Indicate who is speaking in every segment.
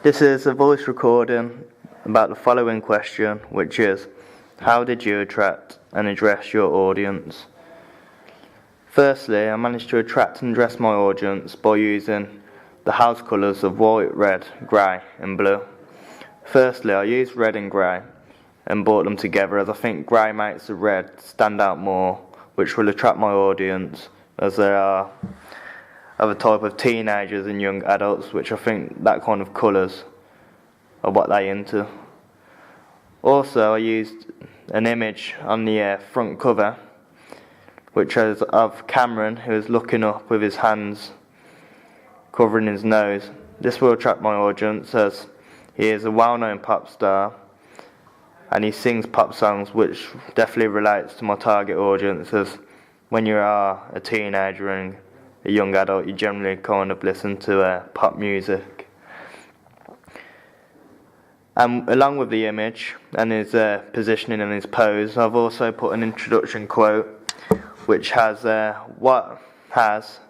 Speaker 1: This is a voice recording about the following question, which is, how did you attract and address your audience? Firstly, I managed to attract and address my audience by using the house colours of white, red, grey and blue. Firstly, I used red and grey and brought them together as I think grey makes the red stand out more, which will attract my audience as they are of a type of teenagers and young adults, which I think that kind of colours are what they into. Also, I used an image on the front cover, which is of Cameron, who is looking up with his hands covering his nose. This will attract my audience as he is a well-known pop star and he sings pop songs, which definitely relates to my target audience, as when you are a teenager and a young adult, you generally kind of listen to pop music. And along with the image and his positioning and his pose, I've also put an introduction quote, which has what has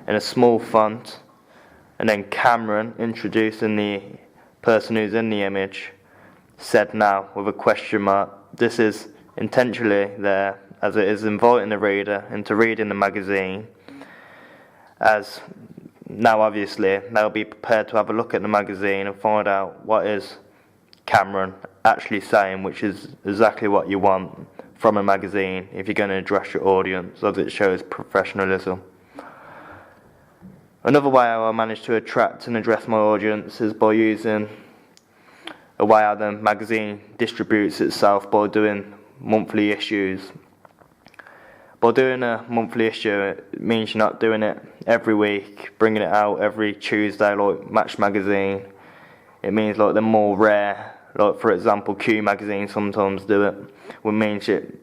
Speaker 1: in a small font, and then Cameron introducing the person who's in the image, said now with a question mark. This is intentionally there as it is inviting the reader into reading the magazine, as now obviously they'll be prepared to have a look at the magazine and find out what is Cameron actually saying, which is exactly what you want from a magazine if you're going to address your audience, as it shows professionalism. Another way how I managed to attract and address my audience is by using a way how the magazine distributes itself by doing monthly issues. By doing a monthly issue, it means you're not doing it every week, bringing it out every Tuesday like Match magazine. It means like they're more rare. Like for example, Q magazine sometimes do it, which means it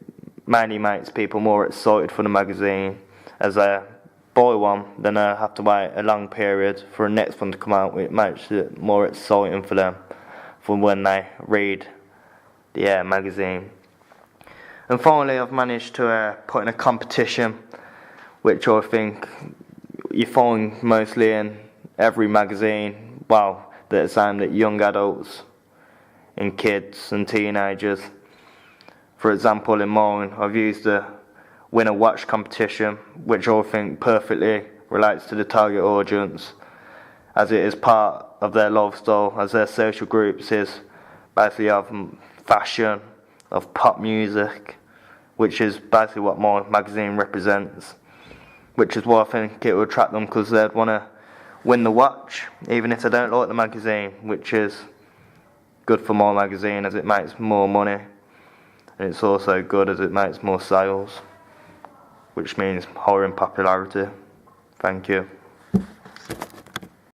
Speaker 1: mainly makes people more excited for the magazine. As they buy one, then they have to wait a long period for the next one to come out, which makes it more exciting for them for when they read the magazine. And finally, I've managed to put in a competition, which I think you find mostly in every magazine, well, that's aimed at young adults and kids and teenagers. For example, in mine, I've used a winner watch competition, which I think perfectly relates to the target audience, as it is part of their lifestyle, as their social groups is basically of fashion, of pop music, which is basically what my magazine represents, which is why I think it will attract them, because they'd want to win the watch even if they don't like the magazine, which is good for my magazine as it makes more money, and it's also good as it makes more sales, which means higher in popularity. Thank you.